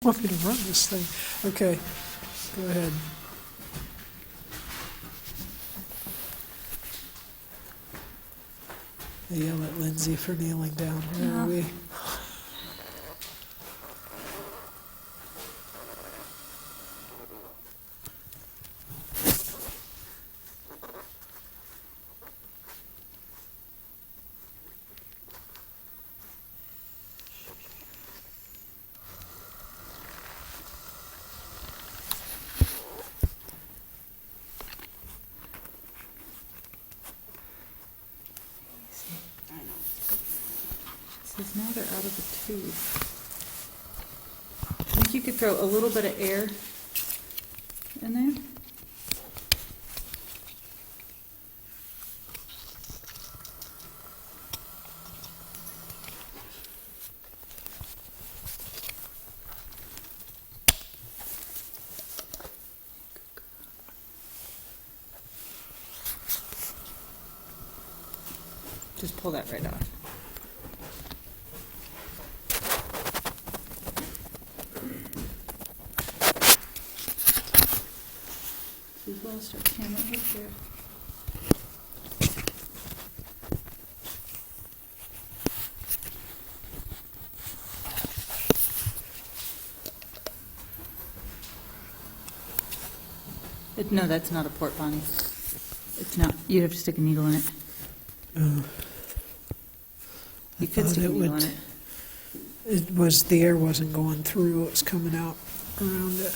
Want me to run this thing. Okay, go ahead. I yell at Lindsay for kneeling down. Where are we? Says now they're out of the tube. I think you could throw a little bit of air in there. Just pull that right off. We've lost our camera right there. No, that's not a port, Bonnie. It's not. You'd have to stick a needle in it. You could stick a needle in it. It was, the air wasn't going through, it was coming out around it.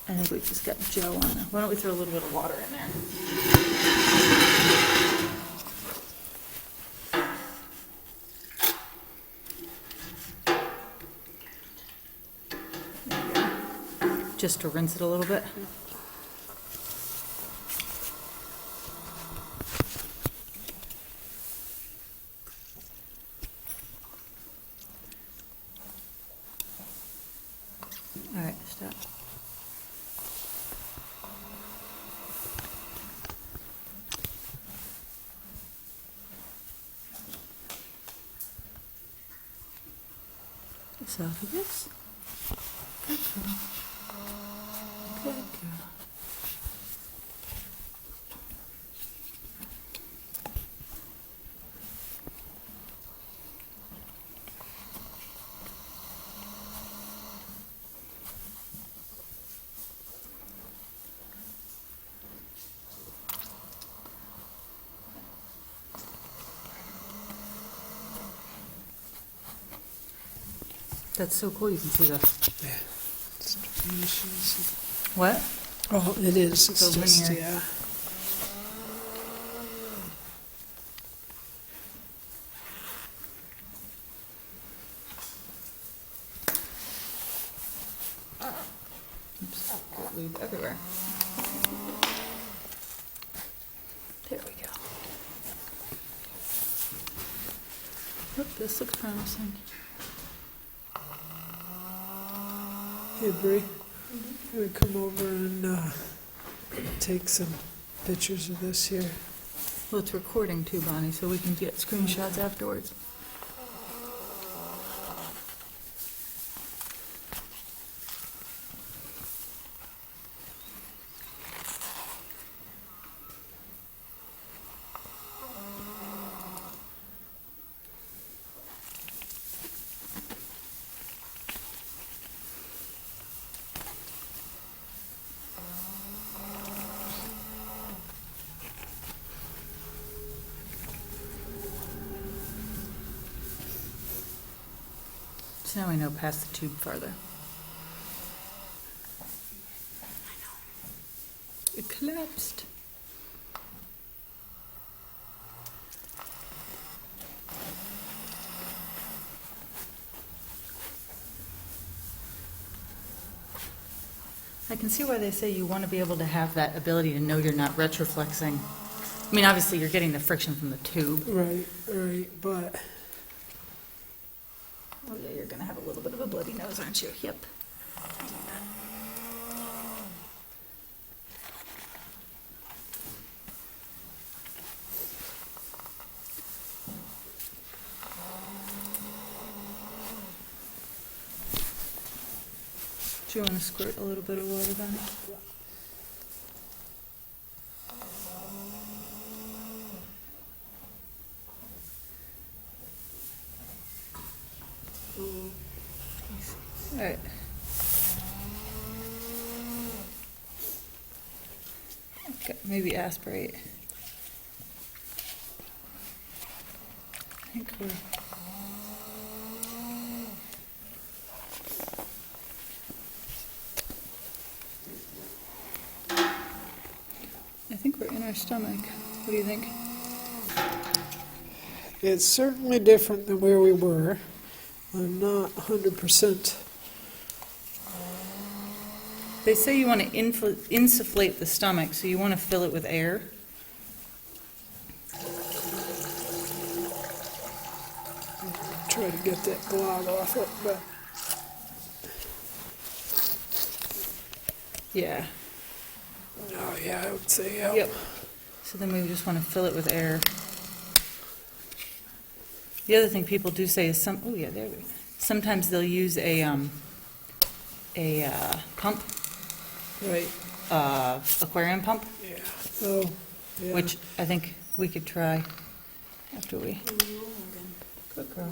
I think we just got gel on it. Why don't we throw a little bit of water in there? Just to rinse it a little bit. All right, stop. Esophagus. Good girl. Good girl. That's so cool. You can see the Yeah. Distributions. what? Oh, it is. It's So just, linear. yeah. Oops, got lube everywhere. There we go. Oop, this looks promising. Hey, Bree, I'm gonna come over and take some pictures of this here. Well, it's recording too, Bonnie, so we can get screenshots afterwards. So now we know past the tube farther. It collapsed. I can see why they say you want to be able to have that ability to know you're not retroflexing. I mean, obviously, you're getting the friction from the tube. Right, but Oh, yeah, you're going to have a little bit of a bloody nose, aren't you? Yep. Do you want to squirt a little bit of water down? All right. Okay, maybe aspirate. I think we're... I think we're in our stomach. What do you think? It's certainly different than where we were. I'm not 100%. They say you want to insufflate the stomach, so you want to fill it with air. Try to get that blob off it, but Yeah. oh yeah, I would say yeah. Yep. So then we just want to fill it with air. The other thing people do say is sometimes they'll use a pump, Right. aquarium pump, Yeah. Oh, yeah. which I think we could try after we. Good girl.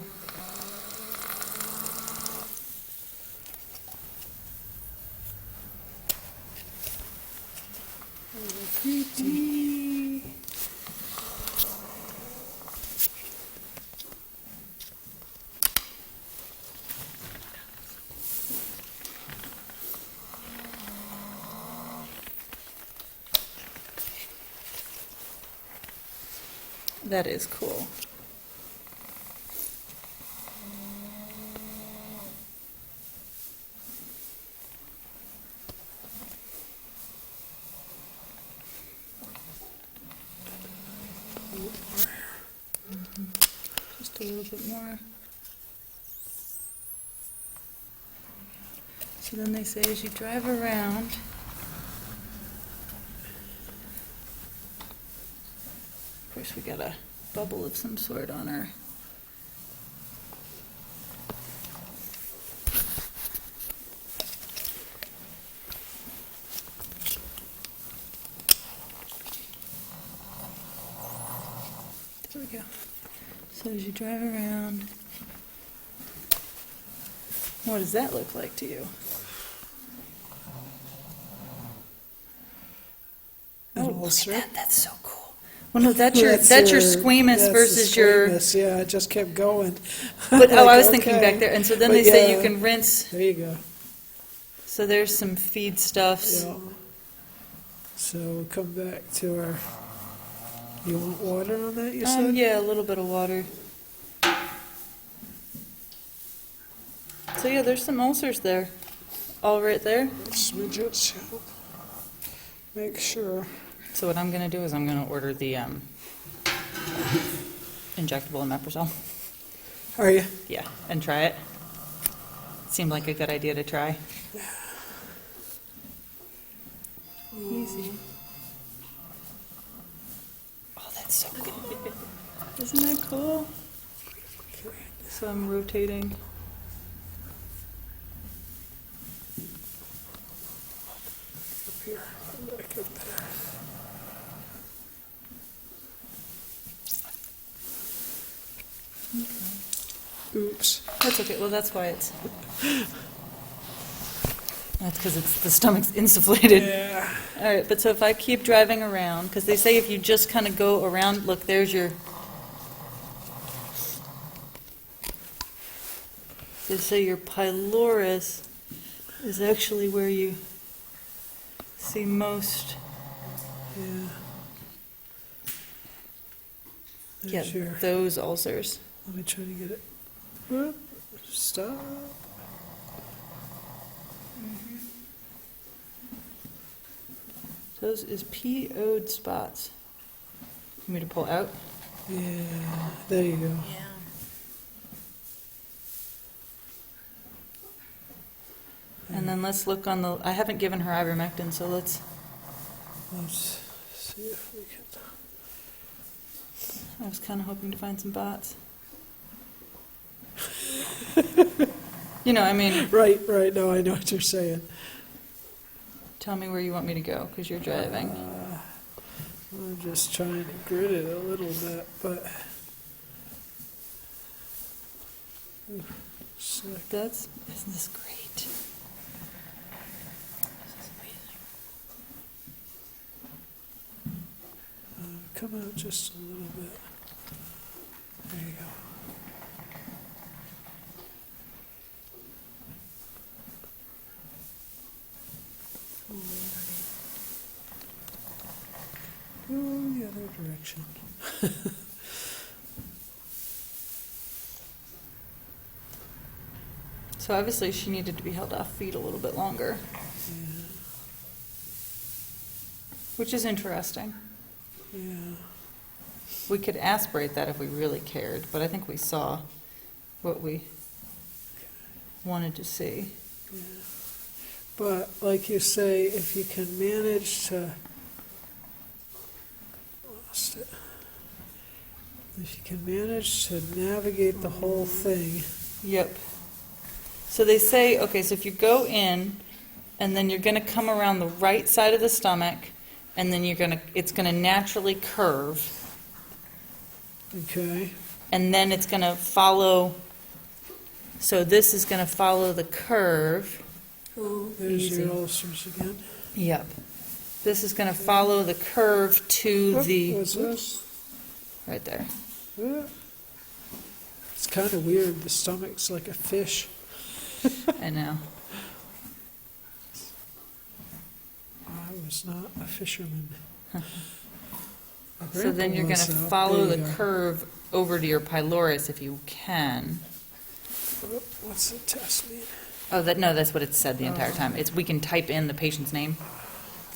That is cool. Just a little bit more. So then they say as you drive around, of course we got a bubble of some sort on her. There we go. So as you drive around, what does that look like to you? An Oh, look ulcer. at that. That's so cool. Well, no, that's your squamous that's the versus your. squamous. Yeah, it just kept going. But I Like, was thinking okay. back there, and so then But they say you yeah. can rinse. There you go. So there's some feed stuffs. Yeah. So we'll come back to our. You want water on that? You said. Yeah, a little bit of water. So yeah, there's some ulcers there, all right there. Smidgets. Yeah. Make sure. So what I'm gonna do is I'm gonna order the injectable omeprazole. Are you? Yeah, and try it. Seemed like a good idea to try. Easy. Oh, that's so cool. Isn't that cool? So I'm rotating. Up here. Back up there. Oops. That's okay. Well, that's why it's. That's because it's the stomach's insufflated. Yeah. All right, but so if I keep driving around, because they say if you just kind of go around, look, there's your. They say your pylorus is actually where you see most. Yeah. Yeah, There's your. those ulcers. Let me try to get it. Whoop. Stop. Those is PO'd spots. You want me to pull out? Yeah. There you go. Yeah. And then let's look on the. I haven't given her ivermectin, so let's. Let's see if we can. I was kind of hoping to find some bots. You know, I mean, Right, no, I know what you're saying. tell me where you want me to go, because you're driving. I'm just trying to grit it a little bit, but... Slick. Isn't this great? This is amazing. Come out just a little bit. There you go. Go the other direction. So obviously she needed to be held off feet a little bit longer, Yeah, which is interesting. yeah. We could aspirate that if we really cared, but I think we saw what we wanted to see. Yeah. But like you say, if you can manage to, lost it. If you can manage to navigate the whole thing, Yep. So they say, okay, so if you go in, and then you're going to come around the right side of the stomach, and then it's going to naturally curve, okay? and then it's going to follow. So this is going to follow the curve. Oh, there's Easy. your ulcers again. Yep. This is going to follow the curve to the What's this? right there. Yeah. It's kind of weird. The stomach's like a fish. I know. I was not a fisherman. So then you're going to follow the curve over to your pylorus if you can. Oh, what's the test mean? Oh, that's what it said the entire time. We can type in the patient's name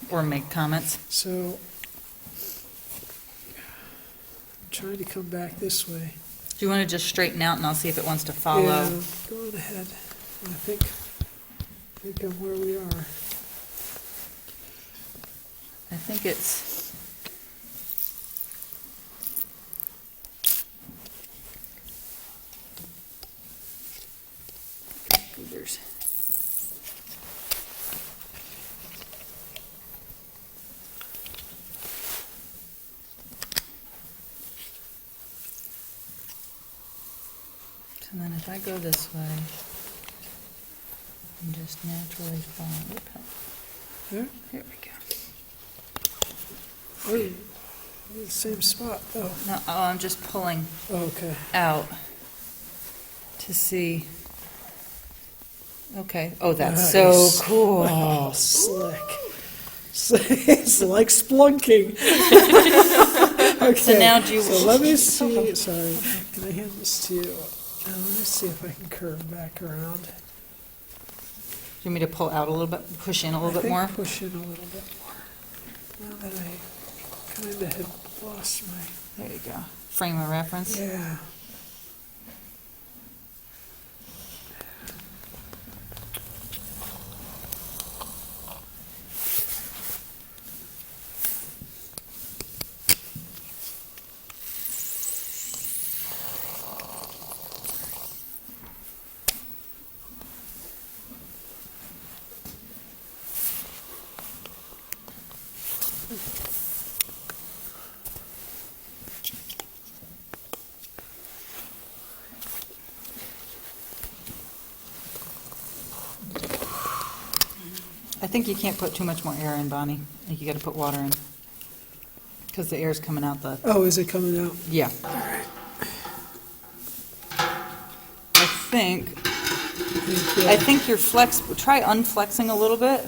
or make comments. So, I'm trying to come back this way. Do you want to just straighten out, and I'll see if it wants to follow? Yeah, go on ahead. I think I'm where we are. I think it's... Goobers. And then if I go this way, and just naturally follow the path. There? Here we go. Oh, the same spot. Oh, No, I'm just pulling okay. out to see. Okay. Oh, that's so Nice. cool. Oh, slick. It's like splunking. Okay. So now do you- So let me see. Sorry. Can I hand this to you? Now let me see if I can curve back around. Do you want me to pull out a little bit, push in a little I bit think more? push in a little bit more. Now that I kind of had lost my... There you go. Frame of reference. Yeah. I think you can't put too much more air in, Bonnie. I think you got to put water in. Because the air's coming out the... Oh, is it coming out? Yeah. I think you're try unflexing a little bit.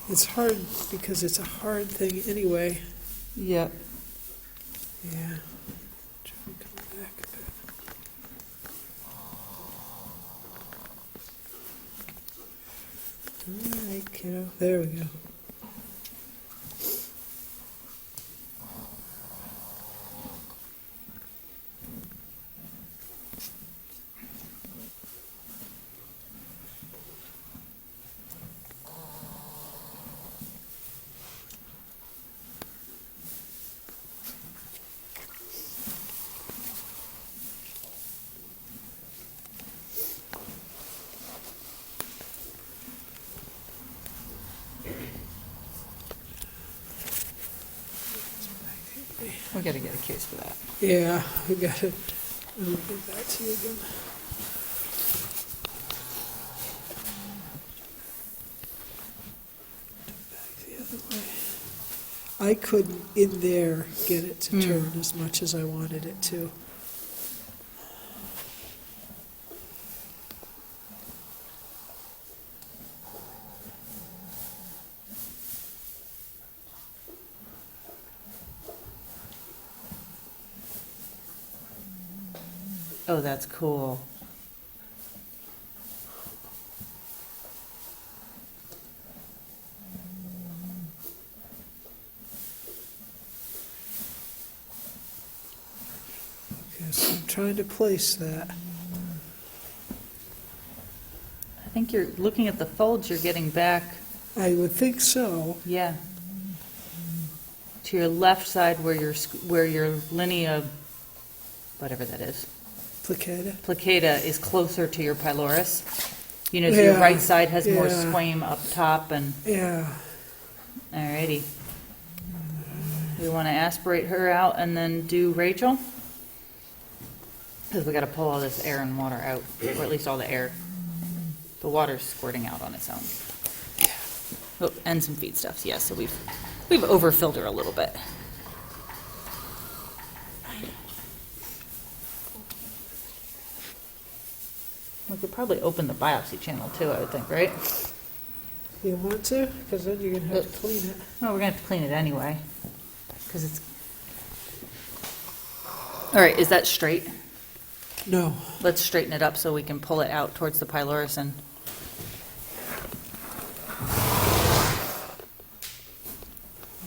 It's hard because it's a hard thing anyway. Yep. Yeah. Try to come back a bit. All right, kiddo. There we go. We gotta get a case for that. Yeah, we got it. Let me give that to you again. Back the other way. I couldn't, in there, get it to turn as much as I wanted it to. Oh, that's cool. Okay, so I'm trying to place that. I think you're looking at the folds, you're getting back, I would think so. yeah, to your left side where your linea, whatever that is, Placata. placata is closer to your pylorus. You know, so your Yeah, right side has more yeah. squame up top and, Yeah. alrighty. We want to aspirate her out and then do Rachel? Because we got to pull all this air and water out, or at least all the air. The water's squirting out on its own. Oh, and some feedstuffs, yeah, so we've overfilled her a little bit. We could probably open the biopsy channel too, I would think, right? You want to? Because then you're going to have to clean it. Well, we're gonna have to clean it anyway, because it's... All right, is that straight? No. Let's straighten it up so we can pull it out towards the pylorus and...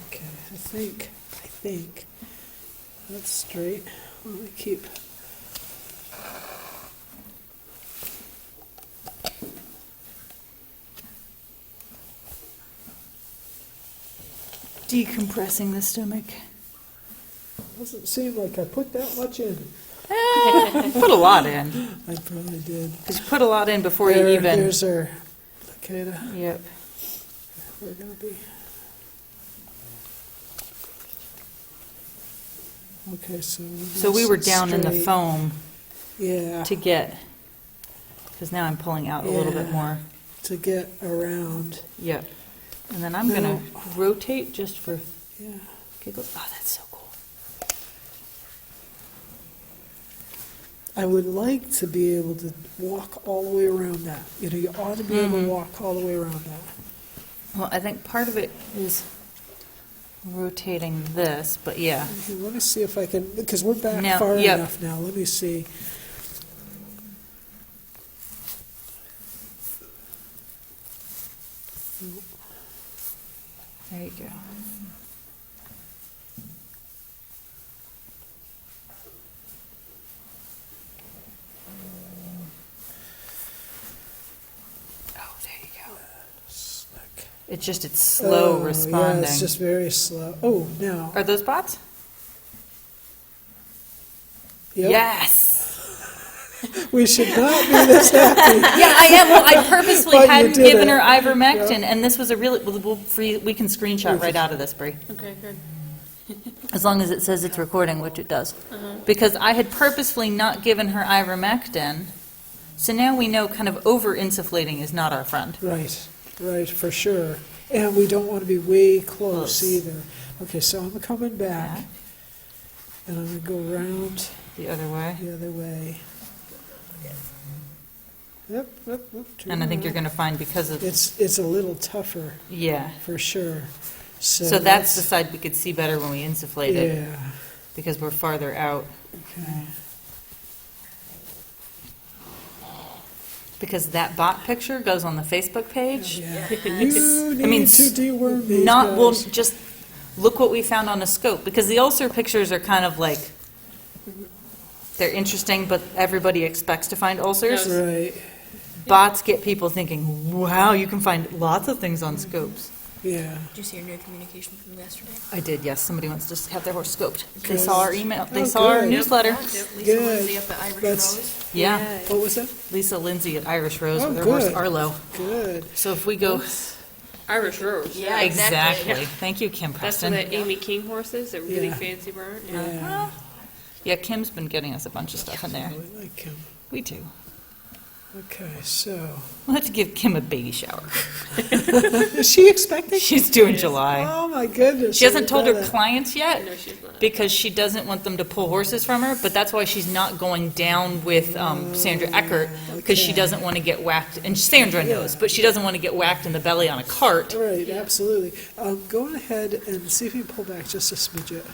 Okay, I think that's straight. Let me keep. Decompressing the stomach. Doesn't seem like I put that much in. Put a lot in. I probably did. Because you put a lot in before you even... There's our placata. Yep. We're going to be. Okay, So we were down in the straight. foam Yeah. to get... Because now I'm pulling out a little bit Yeah. more. To get around. Yep. And then I'm going to rotate just for Yeah. giggles. Oh, that's so cool. I would like to be able to walk all the way around that. You know, you ought to be able to walk all the way around that. Well, I think part of it is rotating this, but yeah. Okay, let me see if I can, because we're back Now, far yep. enough now. Let me see. There you go. Oh, there you go. Slick. It's slow responding. Yeah, it's just very slow. Oh, now. Are those bots? Yep. Yes. We should not be this happy. Yeah, I am. Well, I purposely But you hadn't did given it. her ivermectin, and this was a really. We can screenshot right out of this, Bree. Okay, good. As long as it says it's recording, which it does. Because I had purposefully not given her ivermectin, so now we know kind of over-insufflating is not our friend. Right, right, for sure. And we don't want to be way close Close. either. Okay, so I'm coming back, Back. and I'm going to go around The other way. the other way. Yep, yep, yep. turn And I think you're around. going to find because of, It's a little tougher, yeah. for sure. So that's the side we could see better when we insufflate it, Yeah, because we're farther out. okay. Because that bot picture goes on the Facebook page. Yeah. You need mean, to deworm these Not, well, guys. just look what we found on a scope, because the ulcer pictures are kind of like, they're interesting, but everybody expects to find ulcers. Right, Bots get people thinking, wow, you can find lots of things on scopes. yeah. Did you see your new communication from yesterday? I did, yes, somebody wants to have their horse scoped. They Good. saw our email, they Oh, saw our good. newsletter. Lisa Good. Lindsay up at Irish That's- Rose. Yeah, What was that? Lisa Lindsay at Irish Rose Oh, with her horse good. Arlo. Good. So if we go, Irish Rose. Yeah, exactly. Thank you, Kim That's Preston. the Amy King horses. They're really Yeah. fancy burnt. Yeah. Yeah, Kim's been getting us a bunch of stuff in I there. really like him. We do. Okay, so, We'll have to give Kim a baby shower. is she expecting? She's due in July. Oh, my goodness. She hasn't I told didn't her know that. clients yet No, she's not. because she doesn't want them to pull horses from her, but that's why she's not going down with Sandra Eckert, because she okay. doesn't want to get whacked, and Sandra knows, but she doesn't want to get whacked in the belly on a cart. Right, absolutely. Go ahead and see if you can pull back just a smidget.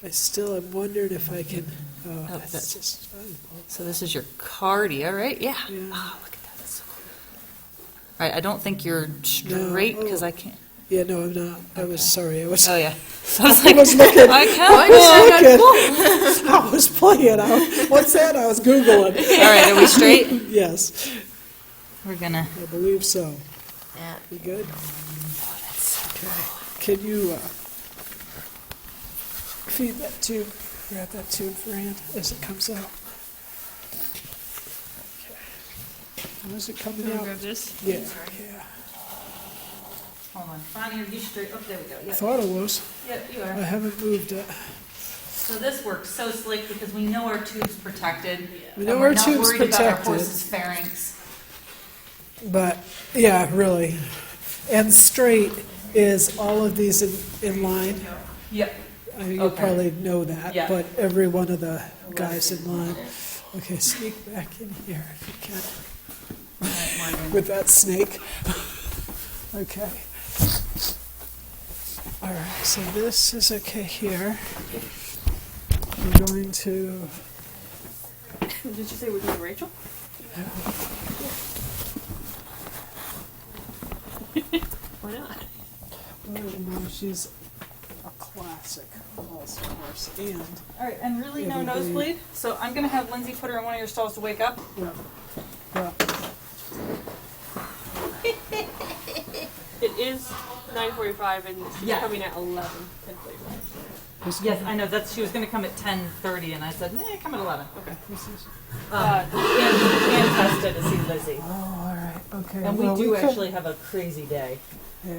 I still am wondering if I can, Oh, that's that's- just fine. So this is your cardia, right? Yeah. Yeah. Oh, look at that. That's so cool. All right, I don't think you're straight because Oh. I can't. Yeah, no, I'm not. I was, sorry, I was, Oh, yeah. I was like, was looking. I can't. I was playing. What's that? I was Googling. All right, are we straight? Yes, We're gonna. I believe so. Yeah. You good? Okay. Can you feed that tube, grab that tube for Ann as it comes out? Okay. How is it coming You wanna out? grab this? Yeah, yeah. Hold on. Bonnie, are you straight? Oh, there we go. I Yeah. thought it was. Yep, you I are. haven't moved it. So this works so slick because we know our tube's protected. We know and our we're not tube's worried about our protected. horse's pharynx. But, yeah, really. And straight is all of these in line. Yep. You Okay. probably know that, Yeah. but every one of the guys in line. Okay, sneak back in here if you can, with that snake. Okay. All right, so this is okay here. We're going to, Did you say we're doing Rachel? Why not? no, she's a classic horse, and, All right, and really no Everybody- nosebleed. So I'm gonna have Lindsay put her in one of your stalls to wake up. yeah, yeah. It is 9:45 and she's Yeah. coming at 11. 10:45. Yes, I know. She was gonna come at 10:30, and I said, come at 11. Okay. And tested to see Lizzie. Oh, all right, okay. And we well, do could- actually have a crazy day. Yeah.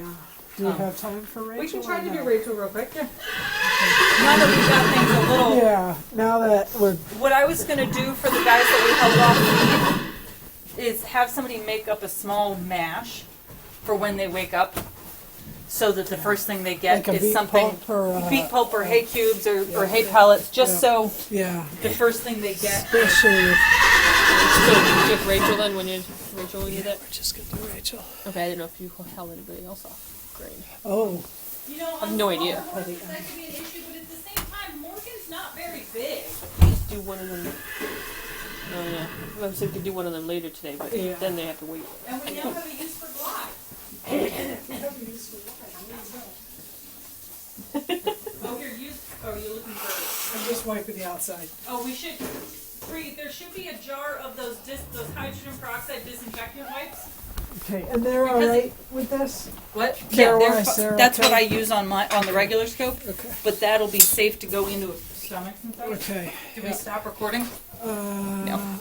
Do we have time for Rachel? We can try or to no? do Rachel real quick. Yeah. Now that we've got things a little. Yeah, now that we're, What I was gonna do for the guys that we held off is have somebody make up a small mash for when they wake up, so that the first thing they get like a is beet something pulp or, beet pulp or hay cubes or hay pellets, just Yeah. so yeah, the first thing they get. especially if, So just Rachel then when you did that? we're just gonna do Rachel. Okay, I didn't know if you held anybody else off. Great. Oh, You know, I have no idea. that could be an issue, but at the same time, Morgan's not very big. Just do one of them. Oh yeah. I was thinking do one of them later today, but Yeah. then they have to wait. And we now have a use for glide. Oh, here, use. Oh, you're looking for. I'm just wiping the outside. Oh, we should. There should be a jar of those hydrogen peroxide disinfectant wipes. Okay, and they're all Because- right with this? What? They're they're all right, fi- they're that's what okay. I use on the regular scope. Okay. But that'll be safe to go into stomachs and stuff. Okay. Do we stop recording? No.